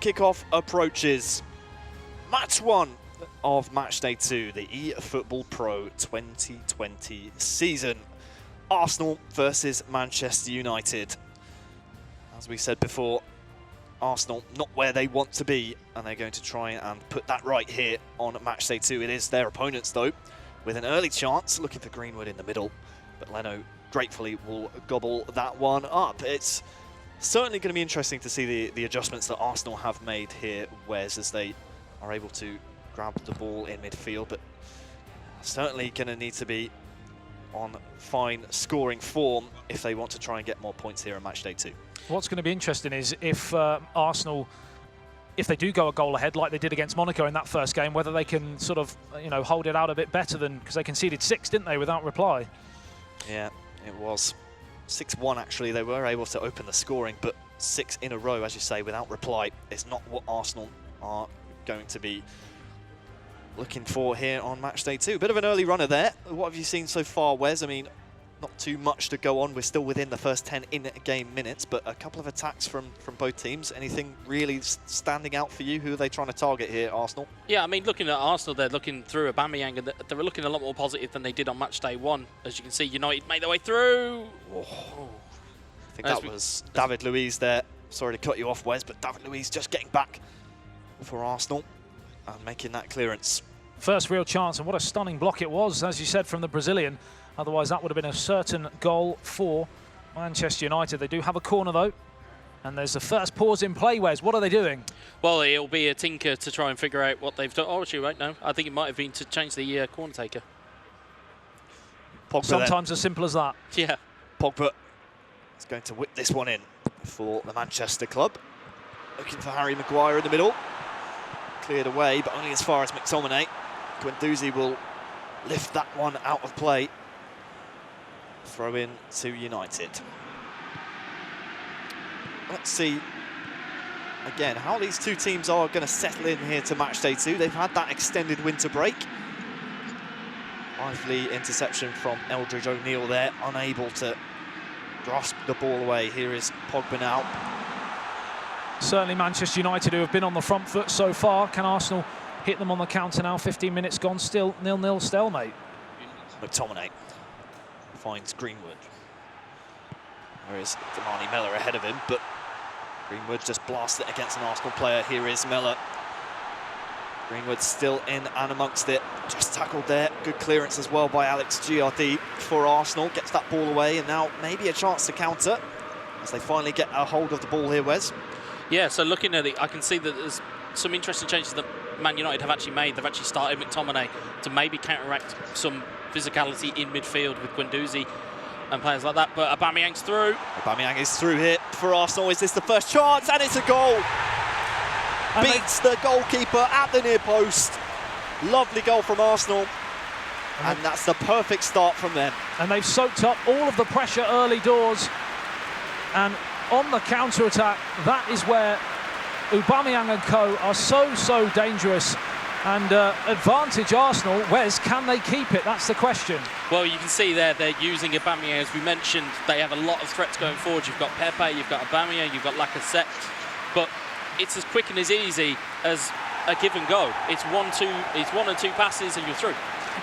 kickoff approaches. Match 1 of Matchday 2, the eFootball.Pro 2020 season. Arsenal versus Manchester United. As we said before, Arsenal not where they want to be, and they're going to try and put that right here on Matchday 2. It is their opponents, though, with an early chance, looking for Greenwood in the middle, but Leno gratefully will gobble that one up. It's certainly going to be interesting to see the adjustments that Arsenal have made here, Wes, as they are able to grab the ball in midfield, but certainly going to need to be on fine scoring form if they want to try and get more points here on Matchday 2. What's going to be interesting is if Arsenal, if they do go a goal ahead like they did against Monaco in that first game, whether they can sort of, hold it out a bit better than, because they conceded 6, didn't they, without reply? Yeah, it was 6-1 actually. They were able to open the scoring, but 6 in a row, as you say, without reply is not what Arsenal are going to be looking for here on Matchday 2. Bit of an early runner there. What have you seen so far, Wes? I mean, not too much to go on. We're still within the first 10 in-game minutes, but a couple of attacks from both teams. Anything really standing out for you? Who are they trying to target here, Arsenal? Yeah, I mean, looking at Arsenal, they're looking through Aubameyang, and they were looking a lot more positive than they did on Matchday 1. As you can see, United made their way through. Oh. I think that was David Luiz there. Sorry to cut you off, Wes, but David Luiz just getting back for Arsenal and making that clearance. First real chance, and what a stunning block it was, as you said, from the Brazilian. Otherwise, that would have been a certain goal for Manchester United. They do have a corner, though. And there's the first pause in play, Wes. What are they doing? Well, it'll be a tinker to try and figure out what they've done. Oh, actually, right, no. I think it might have been to change the corner taker. Pogba Sometimes then. as simple as that. Yeah. Pogba is going to whip this one in for the Manchester club. Looking for Harry Maguire in the middle. Cleared away, but only as far as McTominay. Guendouzi will lift that one out of play. Throw in to United. Let's see again how these two teams are going to settle in here to Matchday 2. They've had that extended winter break. Lively interception from Eldridge O'Neill there, unable to grasp the ball away. Here is Pogba now. Certainly Manchester United, who have been on the front foot so far. Can Arsenal hit them on the counter now? 15 minutes gone, still 0-0 stalemate. McTominay finds Greenwood. There is Damani Miller ahead of him, but Greenwood just blasts it against an Arsenal player. Here is Miller. Greenwood still in and amongst it. Just tackled there. Good clearance as well by Alex GRD for Arsenal. Gets that ball away, and now maybe a chance to counter as they finally get a hold of the ball here, Wes. Yeah, so looking at it, I can see that there's some interesting changes that Man United have actually made. They've actually started McTominay to maybe counteract some physicality in midfield with Guendouzi and players like that. But Aubameyang's through. Aubameyang is through here for Arsenal. Is this the first chance? And it's a goal. And beats the goalkeeper at the near post. Lovely goal from Arsenal. And that's the perfect start from them. And they've soaked up all of the pressure early doors. And on the counter-attack, that is where Aubameyang and co are so dangerous. And advantage Arsenal. Wes, can they keep it? That's the question. Well, you can see there they're using Aubameyang. As we mentioned, they have a lot of threats going forward. You've got Pepe, you've got Aubameyang, you've got Lacazette. But it's as quick and as easy as a give and go. It's one or two passes and you're through.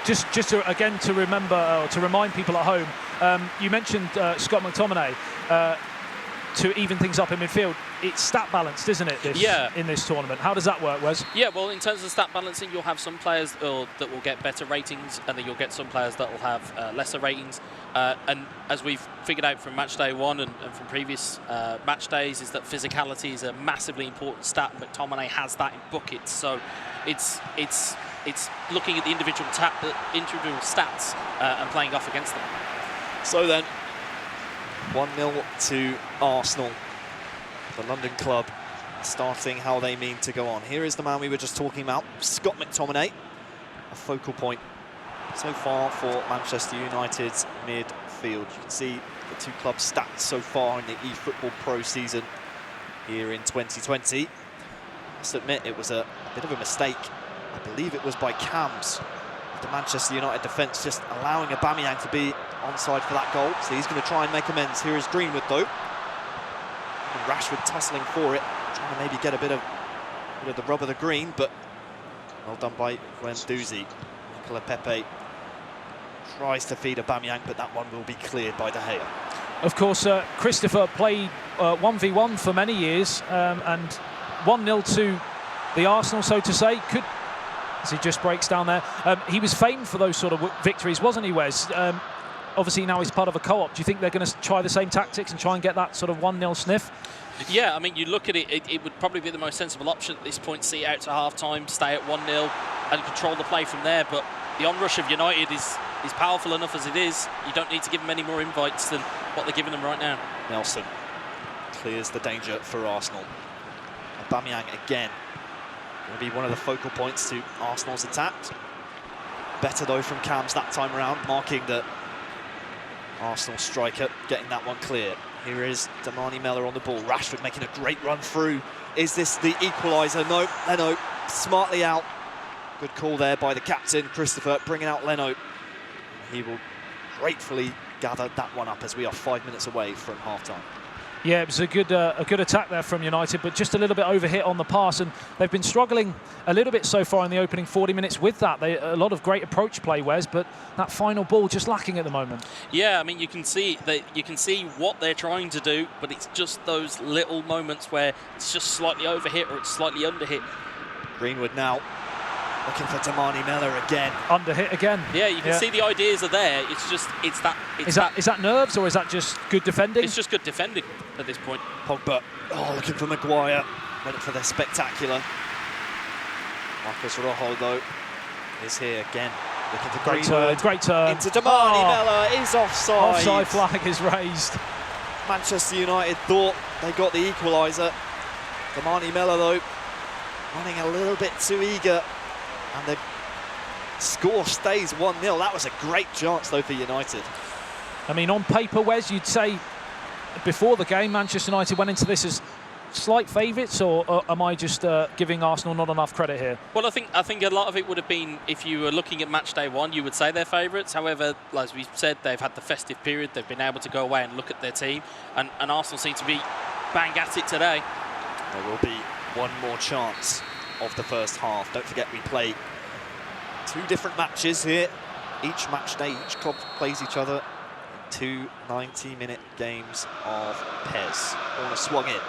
Just to, again, to remember, to remind people at home, you mentioned Scott McTominay. To even things up in midfield, it's stat balanced, isn't it, in this tournament? How does that work, Wes? Yeah, well, in terms of stat balancing, you'll have some players that will get better ratings, and then you'll get some players that will have lesser ratings. And as we've figured out from Matchday 1 and from previous match days, is that physicality is a massively important stat. McTominay has that in buckets, so it's looking at the individual stats and playing off against them. So then, 1-0 to Arsenal. The London club starting how they mean to go on. Here is the man we were just talking about, Scott McTominay, a focal point so far for Manchester United's midfield. You can see the two club stats so far in the eFootball.Pro season here in 2020. I must admit, it was a bit of a mistake. I believe it was by Cams, the Manchester United defence, just allowing Aubameyang to be onside for that goal. So he's going to try and make amends. Here is Greenwood, though. And Rashford tussling for it, trying to maybe get a bit of bit of the rub of the green, but well done by Guendouzi. Nicola Pepe tries to feed Aubameyang, but that one will be cleared by De Gea. Of course, Christopher played 1v1 for many years, and 1-0 to the Arsenal, so to say. As he just breaks down there. He was famed for those sort of victories, wasn't he, Wes? Obviously now he's part of a co-op. Do you think they're going to try the same tactics and try and get that sort of 1-0 sniff? Yeah, I mean, you look at it, it would probably be the most sensible option at this point, see it out to half-time, stay at 1-0 and control the play from there. But the onrush of United is powerful enough as it is. You don't need to give them any more invites than what they're giving them right now. Nelson clears the danger for Arsenal. Aubameyang again. Going to be one of the focal points to Arsenal's attack. Better though from Cams that time around, marking the Arsenal striker, getting that one clear. Here is Damani Mellor on the ball. Rashford making a great run through. Is this the equaliser? No, Leno smartly out. Good call there by the captain, Christopher, bringing out Leno. He will gratefully gather that one up as we are 5 minutes away from half-time. Yeah, it was a good attack there from United, but just a little bit overhit on the pass, and they've been struggling a little bit so far in the opening 40 minutes with that. A lot of great approach play, Wes, but that final ball just lacking at the moment. Yeah, I mean, you can see what they're trying to do, but it's just those little moments where it's just slightly overhit or it's slightly underhit. Greenwood now looking for Damani Mellor again. Underhit again. Yeah, you can see the ideas are there. Is that nerves or is that just good defending? It's just good defending at this point. Pogba, looking for Maguire. Went for the spectacular. Marcus Rojo, though, is here again. Looking for Greenwood. Great turn. Into Damani Mellor, is offside. Offside flag is raised. Manchester United thought they got the equaliser. Damani Mellor, though, running a little bit too eager. And the score stays 1-0. That was a great chance, though, for United. I mean, on paper, Wes, you'd say before the game, Manchester United went into this as slight favourites, or am I just giving Arsenal not enough credit here? Well, I think a lot of it would have been, if you were looking at match day one, you would say they're favourites. However, as we said, they've had the festive period. They've been able to go away and look at their team, and Arsenal seem to be bang at it today. There will be one more chance of the first half. Don't forget, we play 2 different matches here. Each match day, each club plays each other. 2 90-minute games of PES. Corner swung in.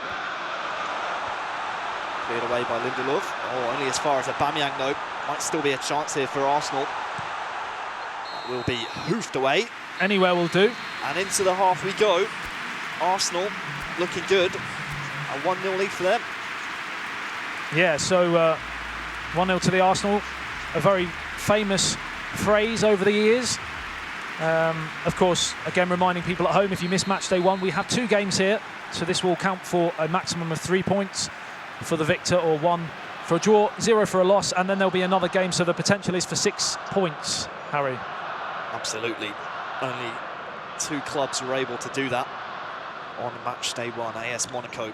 Cleared away by Lindelof. Only as far as Aubameyang, though. Might still be a chance here for Arsenal. That will be hoofed away. Anywhere will do. And into the half we go. Arsenal looking good. A 1-0 lead for them. Yeah, so 1-0 to the Arsenal. A very famous phrase over the years. Of course, again, reminding people at home, if you miss match day 1, we have 2 games here, so this will count for a maximum of 3 points for the victor, or 1 for a draw, 0 for a loss, and then there'll be another game, so the potential is for 6 points, Harry. Absolutely. Only 2 clubs were able to do that on match day 1. AS Monaco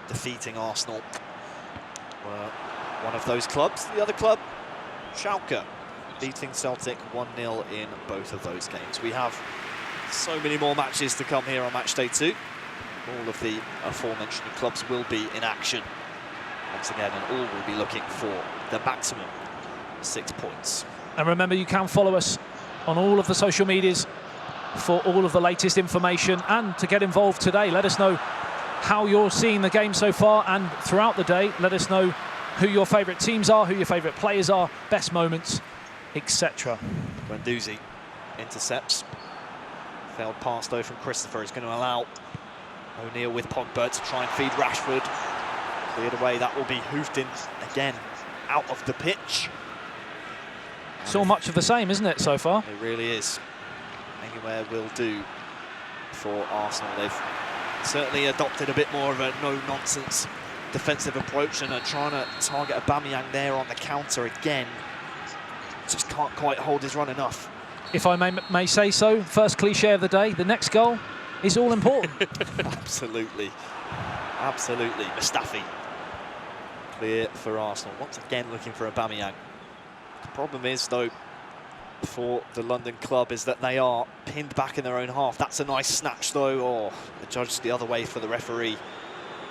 defeating Arsenal were one of those clubs. The other club, Schalke, beating Celtic 1-0 in both of those games. We have so many more matches to come here on match day 2. All of the aforementioned clubs will be in action once again, and all will be looking for the maximum 6 points. And remember, you can follow us on all of the social medias for all of the latest information, and to get involved today, let us know how you're seeing the game so far, and throughout the day, let us know who your favourite teams are, who your favourite players are, best moments, etc. Guendouzi intercepts. Failed pass though from Christopher is going to allow O'Neill with Pogba to try and feed Rashford. Cleared away, that will be hoofed in again, out of the pitch. It's all much of the same, isn't it, so far? It really is. Anywhere will do for Arsenal. They've certainly adopted a bit more of a no-nonsense defensive approach and are trying to target Aubameyang there on the counter again. Just can't quite hold his run enough. If I may say so, first cliche of the day, the next goal is all important. Absolutely. Absolutely. Mustafi. Clear for Arsenal. Once again looking for Aubameyang. The problem is, though, for the London club is that they are pinned back in their own half. That's a nice snatch, though. The judge the other way for the referee.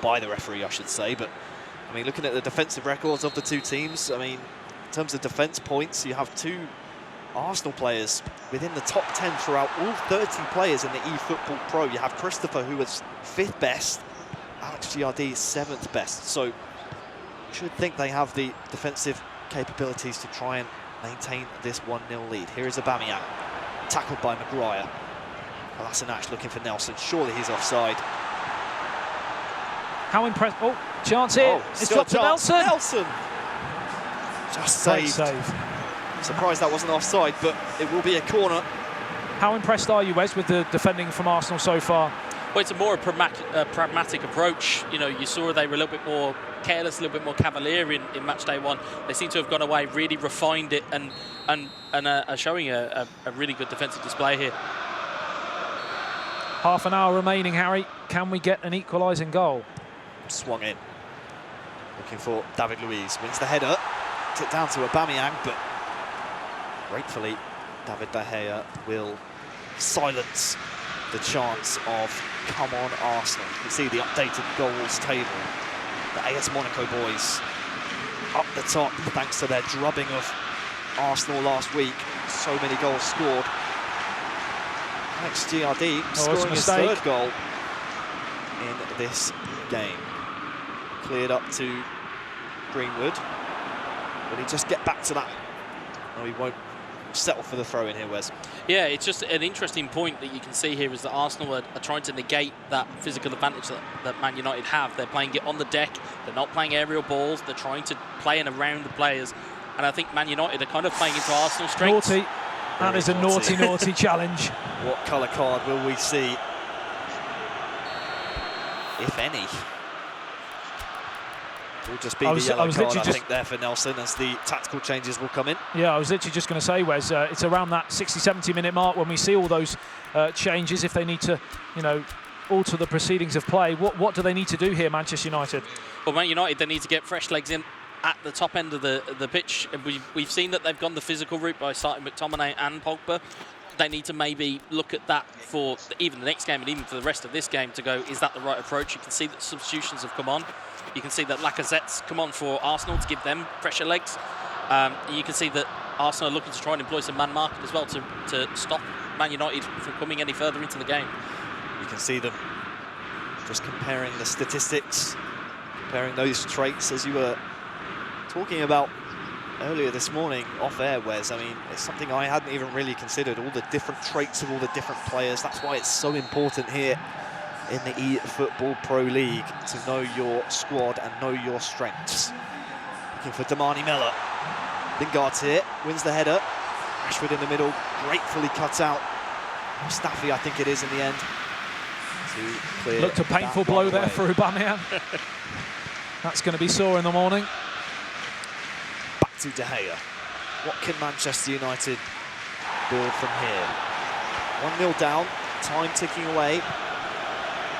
By the referee, I should say, but I mean, looking at the defensive records of the two teams, I mean, in terms of defence points, you have two Arsenal players within the top 10 throughout all 30 players in the eFootball.Pro. You have Christopher, who was 5th best, Alex Giardi 7th best. So you should think they have the defensive capabilities to try and maintain this 1-0 lead. Here is Aubameyang, tackled by Maguire. Kolasinac looking for Nelson. Surely he's offside. How impressed. Oh, chance here. Oh, it's dropped to Nelson. Nelson! Just Great saved. save. I'm surprised that wasn't offside, but it will be a corner. How impressed are you, Wes, with the defending from Arsenal so far? Well, it's a more pragmatic approach. You know, you saw they were a little bit more careless, a little bit more cavalier in Matchday 1. They seem to have gone away, really refined it, and are showing a really good defensive display here. Half an hour remaining, Harry. Can we get an equalising goal? Swung in. Looking for David Luiz. Wins the header. It's it down to Aubameyang, but gratefully, David De Gea will silence the chance of come on Arsenal. You can see the updated goals table. The AS Monaco boys up the top thanks to their drubbing of Arsenal last week. So many goals scored. Alex Giardi scoring his 3rd goal in this game. Cleared up to Greenwood. Will he just get back to that? No, he won't settle for the throw in here, Wes. Yeah, it's just an interesting point that you can see here is that Arsenal are trying to negate that physical advantage that Man United have. They're playing it on the deck. They're not playing aerial balls. They're trying to play in around the players. And I think Man United are kind of playing into Arsenal's strengths. Naughty. That is a naughty challenge. What colour card will we see? If any. It will just be the yellow card, I think, there for Nelson, as the tactical changes will come in. Yeah, I was literally just going to say, Wes, it's around that 60-70 minute mark when we see all those changes. If they need to, you know, alter the proceedings of play, what do they need to do here, Manchester United? Well, Man United, they need to get fresh legs in at the top end of the pitch. We've seen that they've gone the physical route by starting McTominay and Pogba. They need to maybe look at that for even the next game and even for the rest of this game to go, is that the right approach? You can see that substitutions have come on. You can see that Lacazette's come on for Arsenal to give them fresher legs. You can see that Arsenal are looking to try and employ some man marking as well to stop Man United from coming any further into the game. You can see them just comparing the statistics, comparing those traits as you were talking about earlier this morning off air, Wes. I mean, it's something I hadn't even really considered, all the different traits of all the different players. That's why it's so important here in the eFootball.Pro League to know your squad and know your strengths. Looking for Damani Miller. Lingard's here, wins the header. Rashford in the middle, gratefully cuts out. Mustafi, I think it is in the end. To clear. Looked a painful blow there for Aubameyang. That's going to be sore in the morning. Back to De Gea. What can Manchester United build from here? 1-0 down, time ticking away.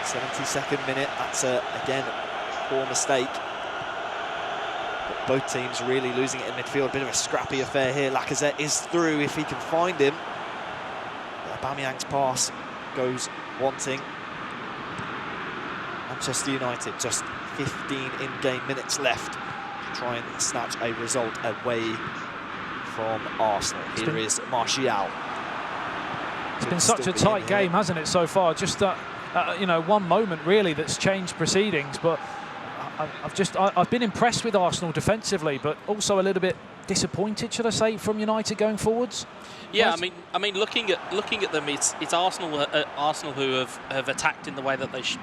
72nd minute, that's again a poor mistake. But both teams really losing it in midfield, a bit of a scrappy affair here. Lacazette is through if he can find him. Aubameyang's pass goes wanting. Manchester United, just 15 in-game minutes left to try and snatch a result away from Arsenal. Here is Martial. It's been such a tight game, hasn't it, so far? Just you know, one moment really that's changed proceedings, but I've been impressed with Arsenal defensively, but also a little bit disappointed, should I say, from United going forwards. Yeah, I mean, looking at them, it's Arsenal Arsenal who have attacked in the way that they've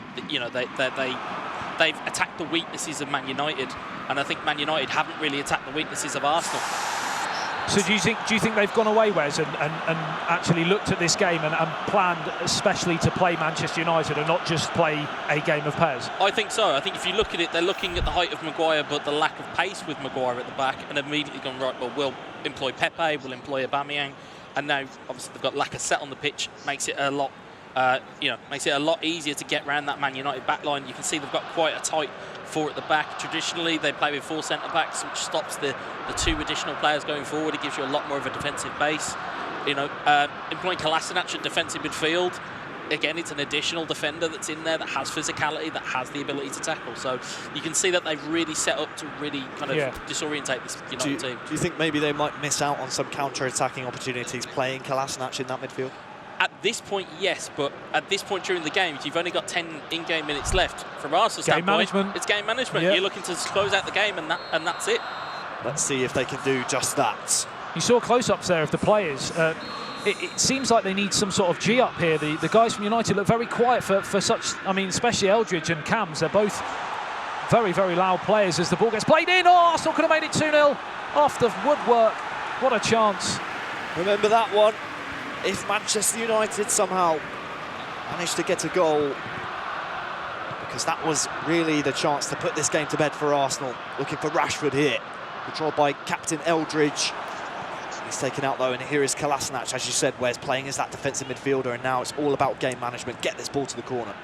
attacked the weaknesses of Man United, and I think Man United haven't really attacked the weaknesses of Arsenal. So do you think they've gone away, Wes, and actually looked at this game and planned especially to play Manchester United and not just play a game of PES? I think so. I think if you look at it, they're looking at the height of Maguire, but the lack of pace with Maguire at the back, and immediately gone, right, well, we'll employ Pepe, we'll employ Aubameyang, and now obviously they've got Lacazette on the pitch, makes it a lot, makes it a lot easier to get around that Man United back line. You can see they've got quite a tight four at the back. Traditionally, they play with 4 centre-backs, which stops the 2 additional players going forward. It gives you a lot more of a defensive base. You know, employing Kolasinac at defensive midfield, again, it's an additional defender that's in there that has physicality, that has the ability to tackle. So you can see that they've really set up to really kind of disorientate this United team. Do you think maybe they might miss out on some counter-attacking opportunities playing Kolasinac in that midfield? At this point, yes, but at this point during the game, you've only got 10 in-game minutes left. From Arsenal's standpoint, it's game management. You're looking to close out the game, and that's it. Let's see if they can do just that. You saw close-ups there of the players. It seems like they need some sort of G-up here. The guys from United look very quiet for such, I mean, especially Eldridge and Cams. They're both very, very loud players as the ball gets played in. Oh, Arsenal could have made it 2-0 off the woodwork. What a chance. Remember that one. If Manchester United somehow managed to get a goal, because that was really the chance to put this game to bed for Arsenal. Looking for Rashford here, controlled by captain Eldridge. He's taken out though, and here is Kolasinac, as you said, Wes, playing as that defensive midfielder, and now it's all about game management. Get this ball to the corner.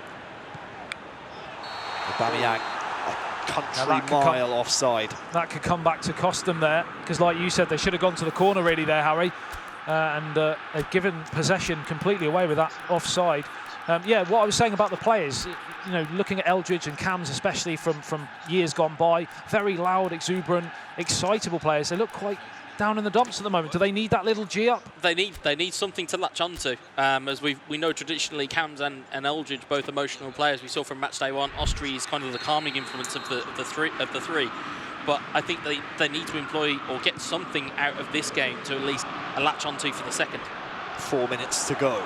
Aubameyang, a country mile offside. That could come back to cost them there, because like you said, they should have gone to the corner really there, Harry. And they've given possession completely away with that offside. Yeah, what I was saying about the players, you know, looking at Eldridge and Cams, especially from years gone by, very loud, exuberant, excitable players. They look quite down in the dumps at the moment. Do they need that little G up? They need something to latch onto. As we know traditionally, Cams and Eldridge, both emotional players. We saw from Matchday 1, Austri is kind of the calming influence of the three. But I think they need to employ or get something out of this game to at least latch onto for the second. 4 minutes to go.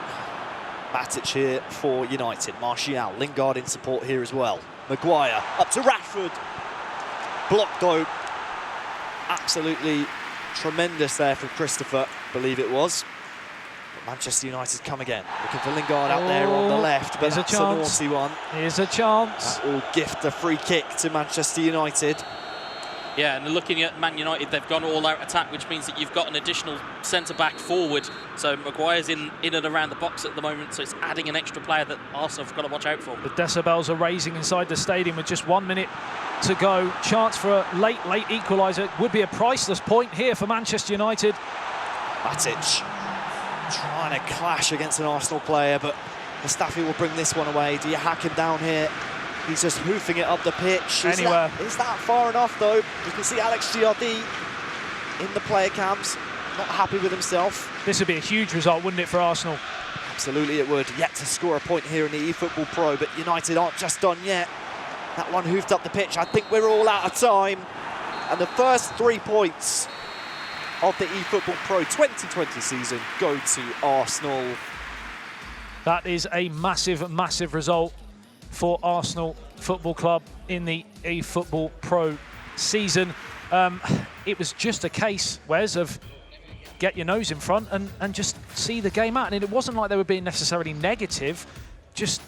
Matic here for United. Martial, Lingard in support here as well. Maguire up to Rashford. Blocked though. Absolutely tremendous there from Christopher, believe it was. But Manchester United come again. Looking for Lingard out there on the left, but that's a naughty one. Here's a chance. That will gift a free kick to Manchester United. Yeah, and looking at Man United, they've gone all-out attack, which means that you've got an additional centre-back forward. So Maguire's in and around the box at the moment, so it's adding an extra player that Arsenal have got to watch out for. The decibels are raising inside the stadium with just 1 minute to go. Chance for a late equaliser. Would be a priceless point here for Manchester United. Matic trying to clash against an Arsenal player, but Mustafi will bring this one away. Do you hack him down here? He's just hoofing it up the pitch. Is that far enough, though? You can see Alex Giardi in the player cams, not happy with himself. This would be a huge result, wouldn't it, for Arsenal? Absolutely it would. Yet to score a point here in the eFootball.Pro, but United aren't just done yet. That one hoofed up the pitch. I think we're all out of time. And the first 3 points of the eFootball.Pro 2020 season go to Arsenal. That is a massive, massive result for Arsenal Football Club in the eFootball.Pro season. It was just a case, Wes, of get your nose in front and just see the game out. And it wasn't like they were being necessarily negative, just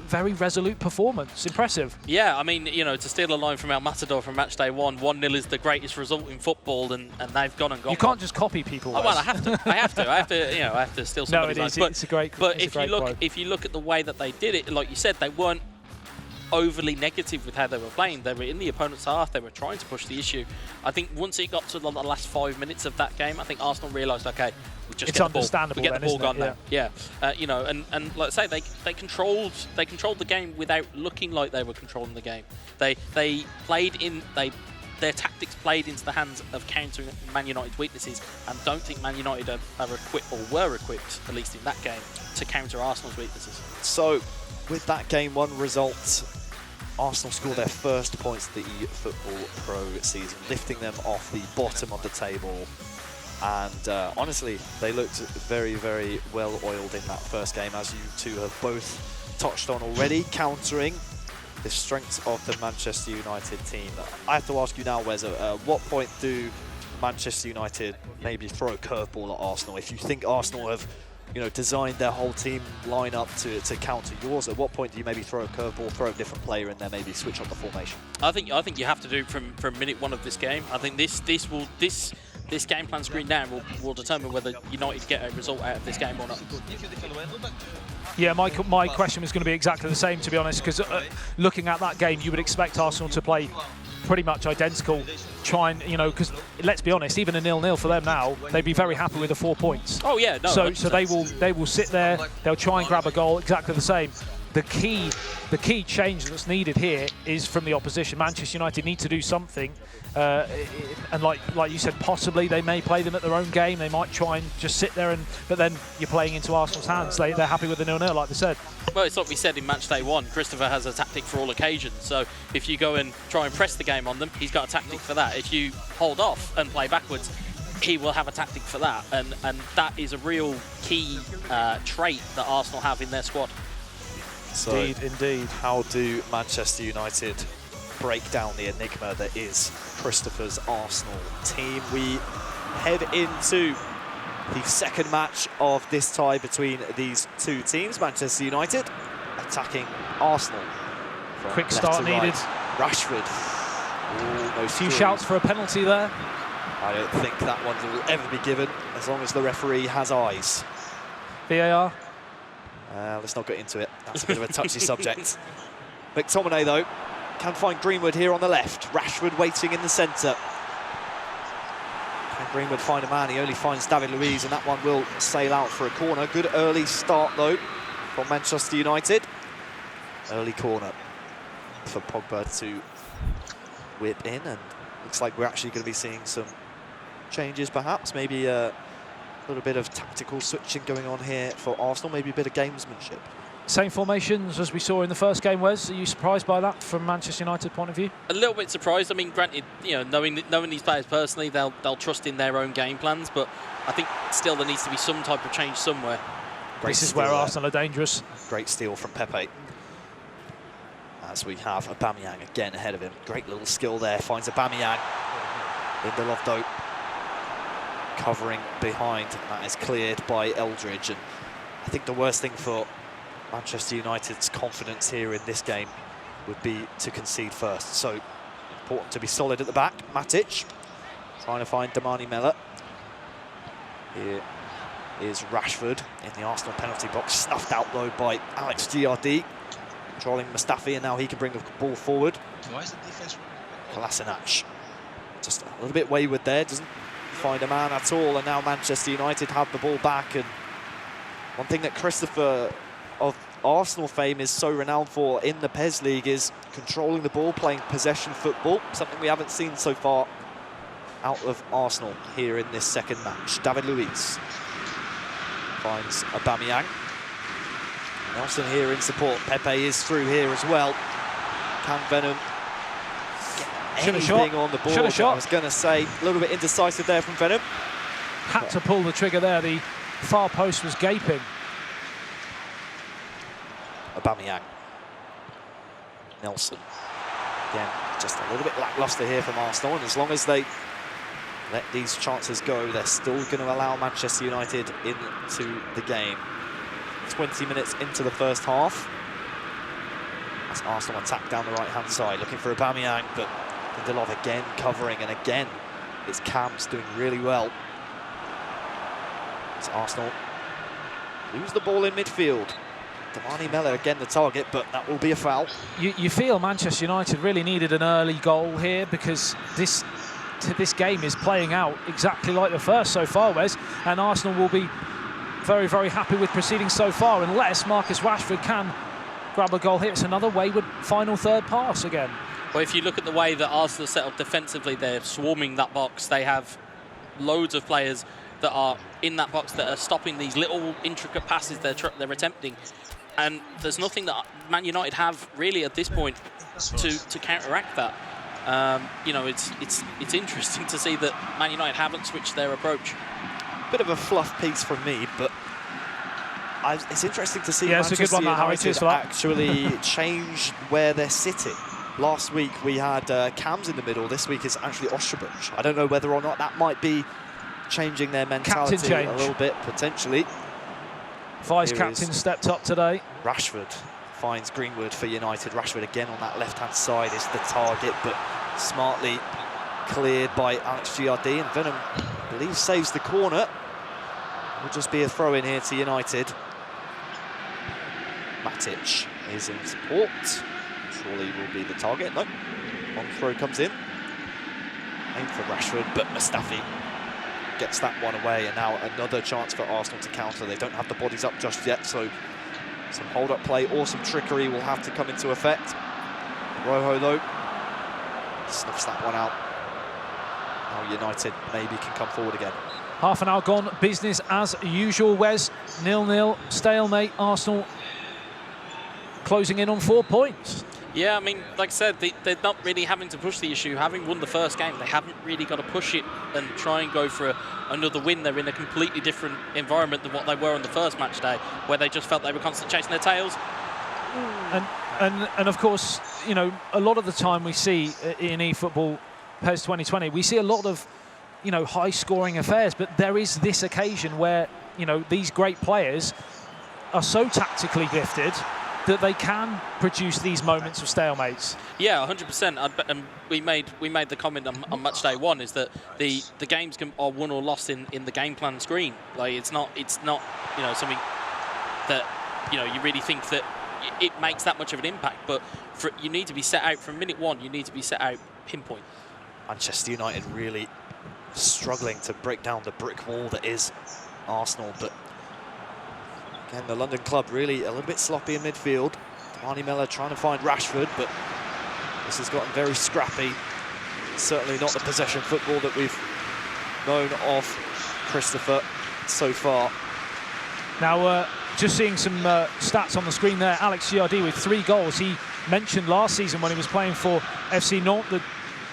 very resolute performance. Impressive. Yeah, I mean, you know, to steal a line from our Matador from Matchday 1, 1-0 is the greatest result in football, and they've gone and got. You can't just copy people. Oh, well, I have to. You know, I have to steal somebody's line. No, it's a great. But if you look at the way that they did it, like you said, they weren't overly negative with how they were playing. They were in the opponent's half. They were trying to push the issue. I think once it got to the last 5 minutes of that game, I think Arsenal realised, okay, we just get the ball gone now. Yeah, you know, and like I say, they controlled the game without looking like they were controlling the game. They played in their tactics played into the hands of countering Man United's weaknesses, and don't think Man United are equipped, or were equipped, at least in that game, to counter Arsenal's weaknesses. So, with that Game 1 result, Arsenal score their first points of the eFootball.Pro season, lifting them off the bottom of the table. And honestly, they looked very, very well oiled in that first game, as you two have both touched on already, countering the strengths of the Manchester United team. I have to ask you now, Wes, at what point do Manchester United maybe throw a curveball at Arsenal? If you think Arsenal have, you know, designed their whole team lineup to counter yours, at what point do you maybe throw a curveball, throw a different player in there, maybe switch on the formation? I think you have to do it from minute 1 of this game. I think this game plan screen down will determine whether United get a result out of this game or not. Yeah, my question was going to be exactly the same, to be honest, because looking at that game, you would expect Arsenal to play pretty much identical. Try and, you know, because let's be honest, even a 0-0 for them now, they'd be very happy with the 4 points. Oh yeah, no. So they will sit there. They'll try and grab a goal, exactly the same. The key change that's needed here is from the opposition. Manchester United need to do something, and like you said, possibly they may play them at their own game. They might try and just sit there, but then you're playing into Arsenal's hands. They're happy with the 0-0, like they said. Well, it's what we said in Matchday 1. Christopher has a tactic for all occasions. So if you go and try and press the game on them, he's got a tactic for that. If you hold off and play backwards, he will have a tactic for that. And that is a real key trait that Arsenal have in their squad. So, Indeed. How do Manchester United break down the enigma that is Christopher's Arsenal team? We head into the second match of this tie between these two teams. Manchester United attacking Arsenal. Quick start needed. Rashford. A few shouts for a penalty there. I don't think that one will ever be given as long as the referee has eyes. VAR. Let's not get into it. That's a bit of a touchy subject. McTominay, though, can find Greenwood here on the left. Rashford waiting in the centre. Can Greenwood find a man? He only finds David Luiz, and that one will sail out for a corner. Good early start, though, from Manchester United. Early corner for Pogba to whip in, and looks like we're actually going to be seeing some changes, perhaps. Maybe a little bit of tactical switching going on here for Arsenal, maybe a bit of gamesmanship. Same formations as we saw in the first game, Wes. Are you surprised by that from Manchester United point of view? A little bit surprised. I mean, granted, you know, knowing these players personally, they'll trust in their own game plans, but I think still there needs to be some type of change somewhere. This is where Arsenal are dangerous. Great steal from Pepe. As we have Aubameyang again ahead of him. Great little skill there, finds Aubameyang. Lindelof, though, covering behind. That is cleared by Eldridge. And I think the worst thing for Manchester United's confidence here in this game would be to concede first. So important to be solid at the back. Matic trying to find Damani Mella. Here is Rashford in the Arsenal penalty box. Snuffed out, though, by Alex Giardi. Controlling Mustafi, and now he can bring the ball forward. Why is the defense? Kolasinac just a little bit wayward there. Doesn't find a man at all, and now Manchester United have the ball back. And one thing that Christopher of Arsenal fame is so renowned for in the PES League is controlling the ball, playing possession football, something we haven't seen so far out of Arsenal here in this second match. David Luiz finds Aubameyang. Nelson here in support. Pepe is through here as well. Can Venom get anything on the board? I was going to say, a little bit indecisive there from Venom. Had to pull the trigger there. The far post was gaping. Aubameyang. Nelson. Again, just a little bit lacklustre here from Arsenal, and as long as they let these chances go, they're still going to allow Manchester United into the game. 20 minutes into the first half. As Arsenal attack down the right-hand side, looking for Aubameyang, but Lindelof again covering, and again, it's Camps doing really well. As Arsenal lose the ball in midfield. Damani Mella again the target, but that will be a foul. You feel Manchester United really needed an early goal here, because this game is playing out exactly like the first so far, Wes, and Arsenal will be very, very happy with proceeding so far, unless Marcus Rashford can grab a goal here. It's another wayward final third pass again. Well, if you look at the way that Arsenal set up defensively, they're swarming that box. They have loads of players that are in that box that are stopping these little intricate passes they're attempting. And there's nothing that Man United have really at this point to counteract that. You know, it's interesting to see that Man United haven't switched their approach. Bit of a fluff piece from me, but it's interesting to see Manchester United actually change where they're sitting. Last week we had Cams in the middle. This week it's actually Ostrobridge. I don't know whether or not that might be changing their mentality a little bit, potentially. Vice-captain stepped up today. Rashford finds Greenwood for United. Rashford again on that left-hand side is the target, but smartly cleared by Alex Giardi, and Venom, I believe, saves the corner. Will just be a throw-in here to United. Matic is in support. Surely will be the target. No. Long throw comes in. Aim for Rashford, but Mustafi gets that one away, and now another chance for Arsenal to counter. They don't have the bodies up just yet, so some hold-up play or some trickery will have to come into effect. Rojo, though, snuffs that one out. Now United maybe can come forward again. Half an hour gone, business as usual, Wes. 0-0, stalemate, Arsenal closing in on 4 points. Yeah, I mean, like I said, they're not really having to push the issue. Having won the first game, they haven't really got to push it and try and go for another win. They're in a completely different environment than what they were on the first match day, where they just felt they were constantly chasing their tails. And of course, you know, a lot of the time we see in eFootball PES 2020, we see a lot of, you know, high-scoring affairs, but there is this occasion where, you know, these great players are so tactically gifted that they can produce these moments of stalemates. Yeah, 100%. And we made the comment on Matchday 1 is that the games are won or lost in the game plan screen. Like it's not you know, something that, you know, you really think that it makes that much of an impact. But you need to be set out from minute 1. You need to be set out pinpoint. Manchester United really struggling to break down the brick wall that is Arsenal, but again, the London club really a little bit sloppy in midfield. Arnie Miller trying to find Rashford, but this has gotten very scrappy. Certainly not the possession football that we've known of Christopher so far. Now, just seeing some stats on the screen there. Alex Giardi with 3 goals. He mentioned last season when he was playing for FC Nantes that,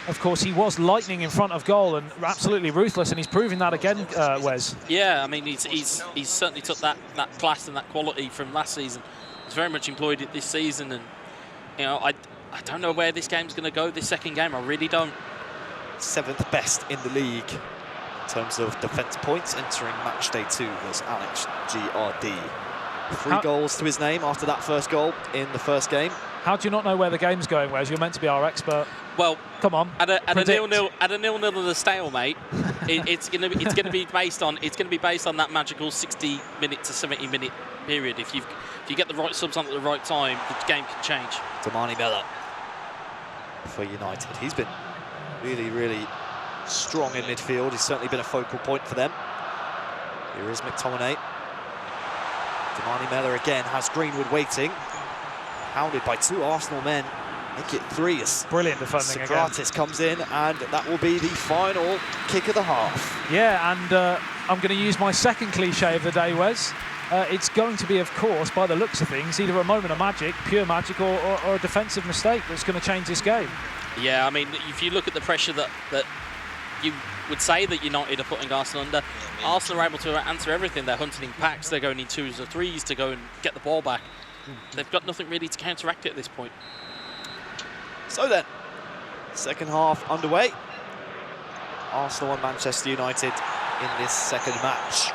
of course, he was lightning in front of goal and absolutely ruthless, and he's proving that again, Wes. Yeah, I mean, he's certainly took that class and that quality from last season. He's very much employed it this season, and you know, I don't know where this game's going to go. This second game, I really don't. 7th best in the league in terms of defence points entering Matchday 2 was Alex Giardi. 3 goals to his name after that first goal in the first game. How do you not know where the game's going, Wes? You're meant to be our expert. Well, come on. At a 0-0 and a stalemate, it's going to be based on that magical 60-minute to 70-minute period. If you get the right subs on at the right time, the game can change. Arnie Miller for United. He's been really, really strong in midfield. He's certainly been a focal point for them. Here is McTominay. Arnie Miller again has Greenwood waiting. Hounded by 2 Arsenal men. Make it 3 as brilliant defending Socrates comes in, and that will be the final kick of the half. Yeah, and I'm going to use my second cliche of the day, Wes. It's going to be, of course, by the looks of things, either a moment of magic, pure magic, or a defensive mistake that's going to change this game. Yeah, I mean, if you look at the pressure that you would say that United are putting Arsenal under, Arsenal are able to answer everything. They're hunting in packs, they're going in 2s or 3s to go and get the ball back. They've got nothing really to counteract it at this point. So then, second half underway. Arsenal and Manchester United in this second match.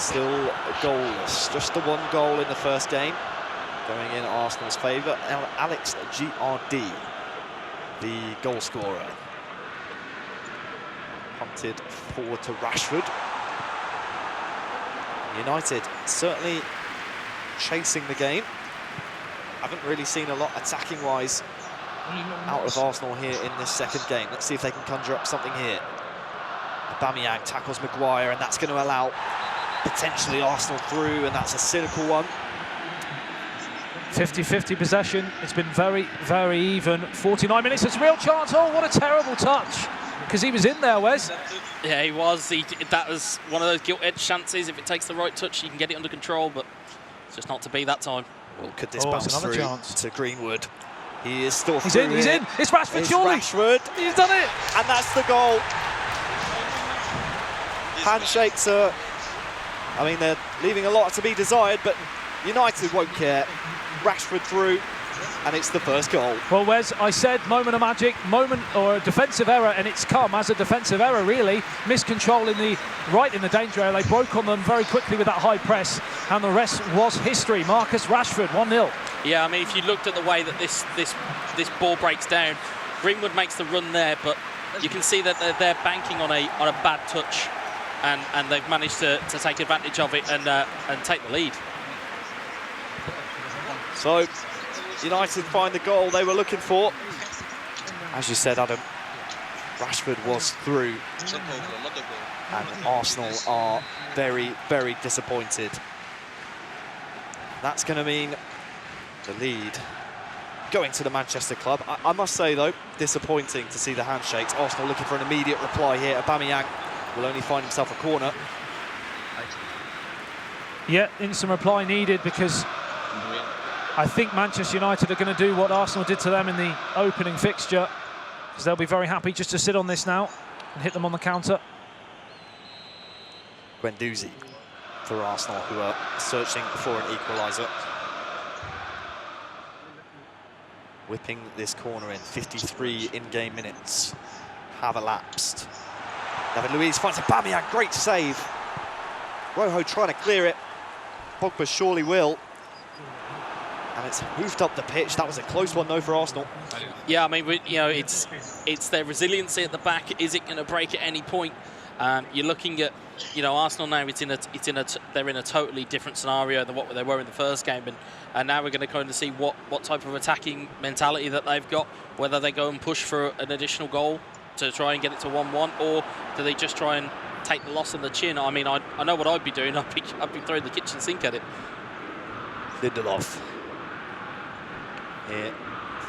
Still goalless. Just the 1 goal in the first game, going in Arsenal's favour. Alex Giardi, the goal scorer. Punted forward to Rashford. United certainly chasing the game. Haven't really seen a lot attacking-wise out of Arsenal here in this second game. Let's see if they can conjure up something here. Aubameyang tackles Maguire, and that's going to allow potentially Arsenal through, and that's a cynical one. 50-50 possession. It's been very, very even. 49 minutes. It's a real chance. Oh, what a terrible touch. Because he was in there, Wes. Yeah, he was. That was one of those gilt-edged chances. If it takes the right touch, you can get it under control, but it's just not to be that time. Well, could this bounce through to Greenwood? He is still he's through. He's in. It's Rashford, surely. Rashford. He's done it. And that's the goal. Handshakes are, I mean, they're leaving a lot to be desired, but United won't care. Rashford through, and it's the first goal. Well, Wes, I said moment of magic, moment or a defensive error, and it's come as a defensive error, really. Miscontrol right in the danger area. They broke on them very quickly with that high press, and the rest was history. Marcus Rashford, 1-0. Yeah, I mean, if you looked at the way that this ball breaks down, Greenwood makes the run there, but you can see that they're banking on a bad touch, and they've managed to take advantage of it and take the lead. So United find the goal they were looking for. As you said, Adam, Rashford was through, and Arsenal are very, very disappointed. That's going to mean the lead going to the Manchester club. I must say, though, disappointing to see the handshakes. Arsenal looking for an immediate reply here. Aubameyang will only find himself a corner. Yeah, instant reply needed, because I think Manchester United are going to do what Arsenal did to them in the opening fixture, because they'll be very happy just to sit on this now and hit them on the counter. Guendouzi for Arsenal, who are searching for an equaliser. Whipping this corner in. 53 in-game minutes have elapsed. David Luiz finds Aubameyang, great save. Rojo trying to clear it. Pogba surely will. And it's hoofed up the pitch. That was a close one, though, for Arsenal. Yeah, I mean, you know, it's their resiliency at the back. Is it going to break at any point? You're looking at, you know, Arsenal now. They're in a totally different scenario than what they were in the first game, and now we're going to kind of see what type of attacking mentality that they've got. Whether they go and push for an additional goal to try and get it to 1-1, or do they just try and take the loss on the chin? I mean, I know what I'd be doing. I'd be throwing the kitchen sink at it. Lindelof here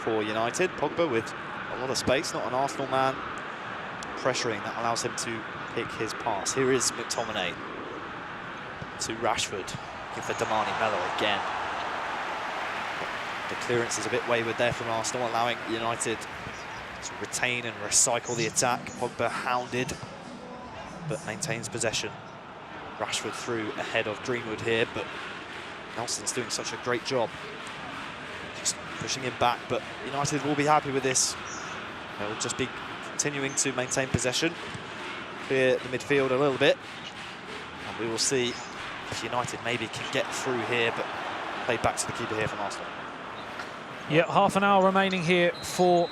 for United. Pogba with a lot of space, not an Arsenal man pressuring. That allows him to pick his pass. Here is McTominay to Rashford, looking for Damani Mello again. The clearance is a bit wayward there from Arsenal, allowing United to retain and recycle the attack. Pogba hounded, but maintains possession. Rashford through ahead of Greenwood here, but Nelson's doing such a great job just pushing him back, but United will be happy with this. They'll just be continuing to maintain possession, clear the midfield a little bit, and we will see if United maybe can get through here, but play back to the keeper here from Arsenal. Yeah, half an hour remaining here for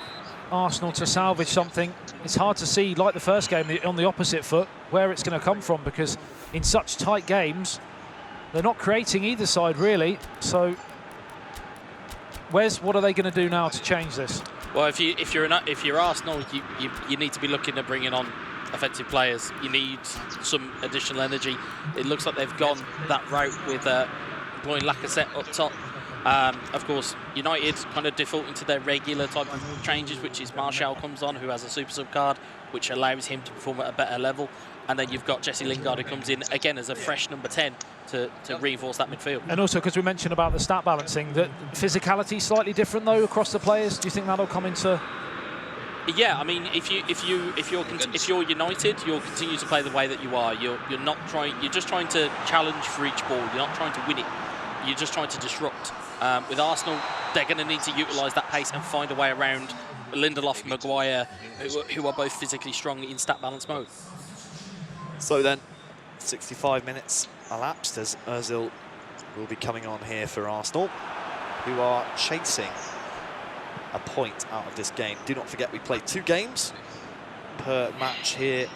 Arsenal to salvage something. It's hard to see, like the first game, on the opposite foot, where it's going to come from, because in such tight games, they're not creating either side, really. So, what are they going to do now to change this? Well, if you're Arsenal, you need to be looking at bringing on offensive players. You need some additional energy. It looks like they've gone that route with employing Lacazette up top. Of course, United kind of defaulting to their regular type of changes, which is Martial comes on, who has a super sub card, which allows him to perform at a better level. And then you've got Jesse Lingard, who comes in again as a fresh number 10 to reinforce that midfield. And also, because we mentioned about the stat balancing, that physicality slightly different though across the players. Do you think that'll come into? Yeah, I mean, if you're United, you'll continue to play the way that you are. You're not trying. You're just trying to challenge for each ball. You're not trying to win it. You're just trying to disrupt. With Arsenal, they're going to need to utilise that pace and find a way around Lindelof and Maguire, who are both physically strong in stat balance mode. So then, 65 minutes elapsed as Ozil will be coming on here for Arsenal, who are chasing a point out of this game. Do not forget, we play 2 games per match here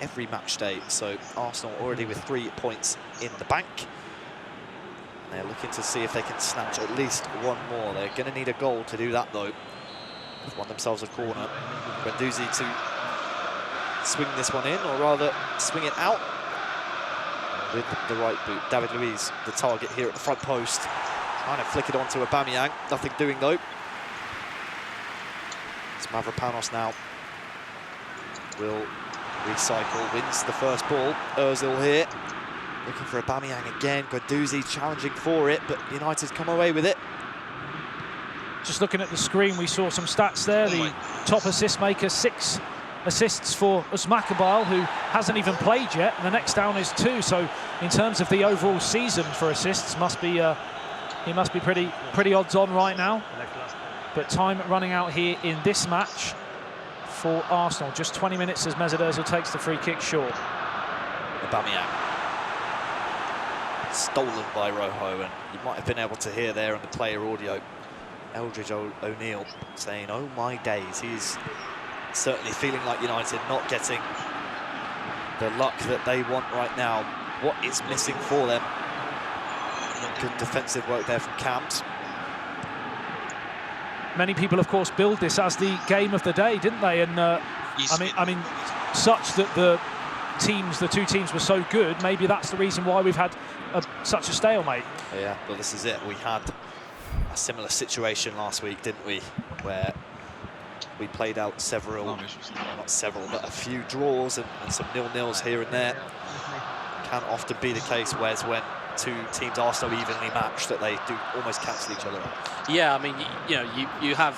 every match day. So Arsenal already with 3 points in the bank. They're looking to see if they can snatch at least one more. They're going to need a goal to do that, though. They've won themselves a corner. Guendouzi to swing this one in, or rather swing it out with the right boot. David Luiz, the target here at the front post, trying to flick it onto Aubameyang. Nothing doing, though. It's Mavropanos now. Will recycle, wins the first ball. Ozil here. Looking for Aubameyang again. Guendouzi challenging for it, but United come away with it. Just looking at the screen, we saw some stats there. The top assist maker, 6 assists for Usmakabal, who hasn't even played yet. The next down is 2. So in terms of the overall season for assists, he must be pretty odds on right now. But time running out here in this match for Arsenal. Just 20 minutes as Mesut Ozil takes the free kick short. Aubameyang. Stolen by Rojo, and you might have been able to hear there on the player audio Eldridge O'Neill saying, "Oh my days." He's certainly feeling like United not getting the luck that they want right now. What is missing for them? Good defensive work there from Camps. many people, of course, billed this as the game of the day, didn't they? And I mean, such that the two teams were so good. Maybe that's the reason why we've had such a stalemate. Yeah, well, this is it. We had a similar situation last week, didn't we? Where we played out not several, but a few draws and some nil-nils here and there. Can often be the case, Wes, when two teams are so evenly matched that they do almost cancel each other out. Yeah, I mean, you have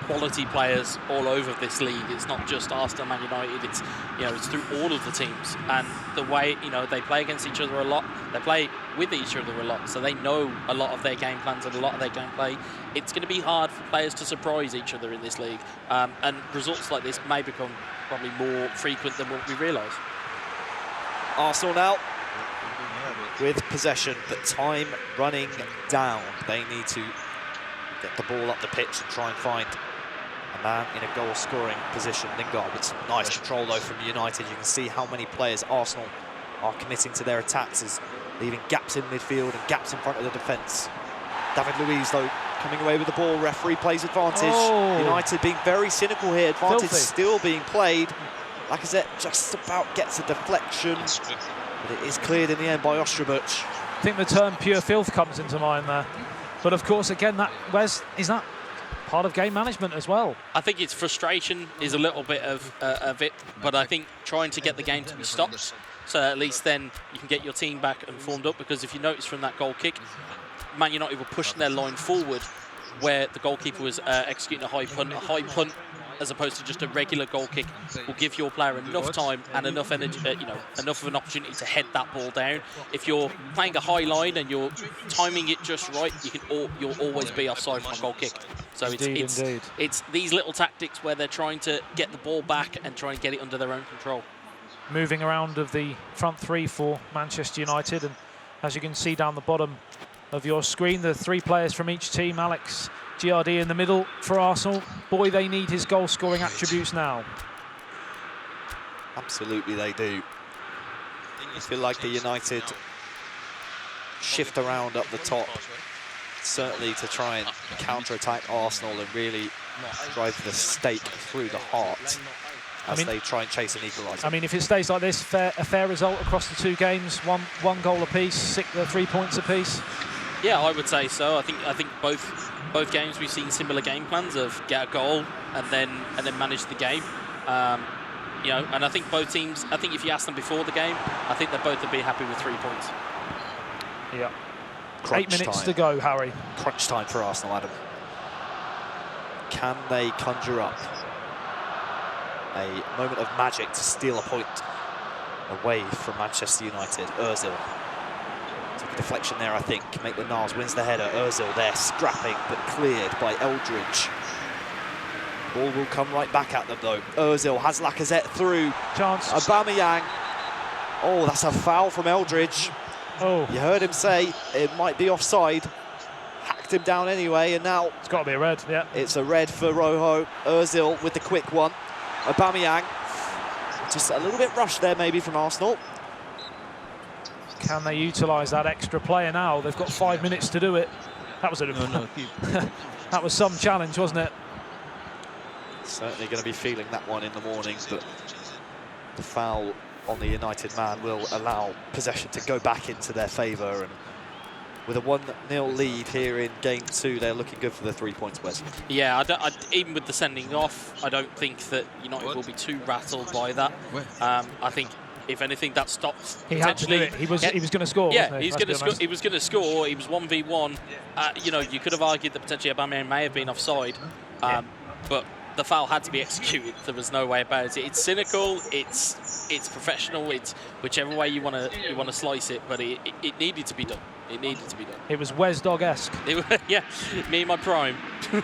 quality players all over this league. It's not just Arsenal, Man United. It's it's through all of the teams, and the way they play against each other a lot. They play with each other a lot, so they know a lot of their game plans and a lot of their gameplay. It's going to be hard for players to surprise each other in this league, and results like this may become probably more frequent than what we realise. Arsenal now with possession, but time running down. They need to get the ball up the pitch and try and find a man in a goal-scoring position. Lingard with some nice control, though, from United. You can see how many players Arsenal are committing to their attacks, is leaving gaps in midfield and gaps in front of the defence. David Luiz, though, coming away with the ball. Referee plays advantage. Oh. United being very cynical here. Advantage Filthy. Still being played. Lacazette just about gets a deflection, but it is cleared in the end by Ostrabuch. I think the term pure filth comes into mind there. But of course, again, is that part of game management as well? I think its frustration is a little bit of it, but I think trying to get the game to be stopped, so at least then you can get your team back and formed up, because if you notice from that goal kick, Man United were pushing their line forward where the goalkeeper was executing a high punt. A high punt, as opposed to just a regular goal kick, will give your player enough time and enough energy, enough of an opportunity to head that ball down. If you're playing a high line and you're timing it just right, you'll always be offside from a goal kick. So it's these little tactics where they're trying to get the ball back and try and get it under their own control. Moving around of the front three for Manchester United, and as you can see down the bottom of your screen, the three players from each team. Alex Giardi in the middle for Arsenal. Boy, they need his goal-scoring attributes now. Absolutely they do. I feel like the United shift around up the top, certainly to try and counter-attack Arsenal and really drive the stake through the heart as they try and chase an equaliser. I mean, if it stays like this, a fair result across the two games, one goal apiece, 3 points apiece. Yeah, I would say so. I think both games we've seen similar game plans of get a goal and then manage the game. And I think both teams, I think if you ask them before the game, I think they'd both be happy with 3 points. Yeah. Crunch 8 minutes time. to go, Harry. Crunch time for Arsenal, Adam. Can they conjure up a moment of magic to steal a point away from Manchester United? Ozil took a deflection there, I think. Maitland-Niles wins the header. Ozil there, scrapping, but cleared by Eldridge. Ball will come right back at them, though. Ozil has Lacazette through. Chance. Aubameyang. Oh, that's a foul from Eldridge. Oh. You heard him say it might be offside. Hacked him down anyway, and now It's got to be a red, yeah. it's a red for Rojo. Ozil with the quick one. Aubameyang. Just a little bit rushed there, maybe, from Arsenal. Can they utilise that extra player now? They've got 5 minutes to do it. That was that was some challenge, wasn't it? Certainly going to be feeling that one in the morning, but the foul on the United man will allow possession to go back into their favour. And with a 1-0 lead here in game 2, they're looking good for the 3 points, Wes. Yeah, even with the sending off, I don't think that United will be too rattled by that. I think, if anything, that stops. He had to do it. He was going to score. Yeah, wasn't he? he was going to score. He was 1v1. You could have argued that potentially Aubameyang may have been offside, but the foul had to be executed. There was no way about it. It's cynical. It's professional. It's whichever way you want to slice it. But it needed to be done. It needed to be done. It was Wes Dog-esque. Yeah, me in my prime. I mean,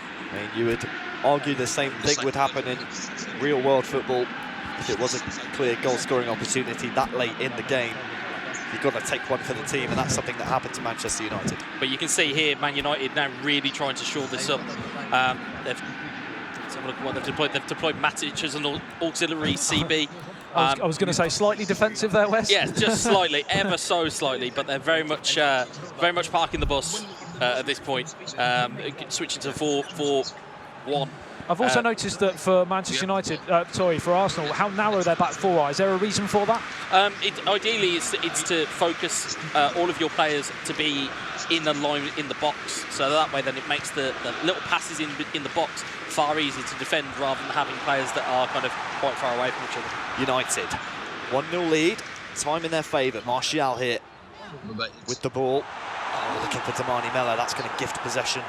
you would argue the same thing would happen in real-world football if it was a clear goal-scoring opportunity that late in the game. You've got to take one for the team, and that's something that happened to Manchester United. But you can see here, Man United now really trying to shore this up. They've deployed Matic as an auxiliary CB. I was going to say slightly defensive there, Wes. Yeah, just slightly, ever so slightly, but they're very much parking the bus at this point, switching to 4-4-2 one. I've also noticed that for Manchester United, for Arsenal, how narrow their back four are. Is there a reason for that? Ideally, it's to focus all of your players to be in the line in the box, so that way then it makes the little passes in the box far easier to defend rather than having players that are kind of quite far away from each other. United, 1-0 lead, time in their favour. Martial here with the ball. Oh, looking for Damani Mella, that's going to gift possession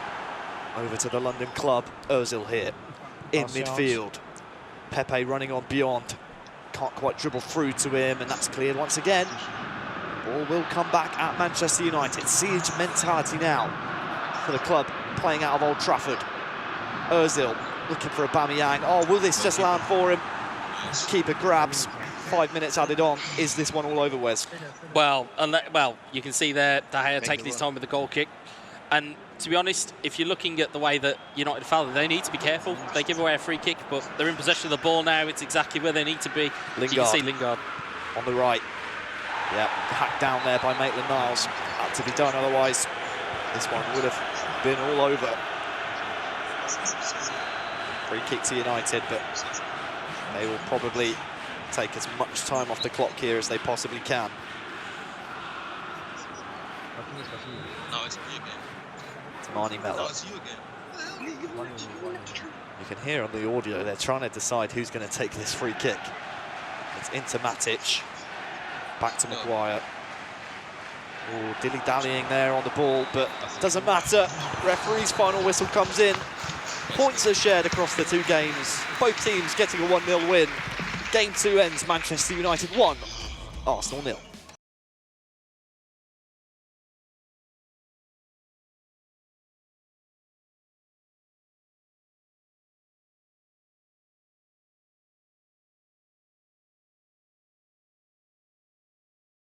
over to the London club. Ozil here in midfield. Pepe running on beyond. Can't quite dribble through to him, and that's cleared once again. Ball will come back at Manchester United. Siege mentality now for the club playing out of Old Trafford. Ozil looking for Aubameyang. Oh, will this just land for him? Keeper grabs. 5 minutes added on. Is this one all over, Wes? Well, you can see there De Gea taking his time with the goal kick. And to be honest, if you're looking at the way that United foul, they need to be careful. They give away a free kick, but they're in possession of the ball now. It's exactly where they need to be. Lingard. So you can see Lingard On the right. Yeah, hacked down there by Maitland-Niles. Had to be done, otherwise this one would have been all over. Free kick to United, but they will probably take as much time off the clock here as they possibly can. Damani Mella. You can hear on the audio they're trying to decide who's going to take this free kick. It's into Matic. Back to Maguire. Oh, dilly-dallying there on the ball, but doesn't matter. Referee's final whistle comes in. Points are shared across the two games. Both teams getting a 1-0 win. Game 2 ends Manchester United 1, Arsenal 0.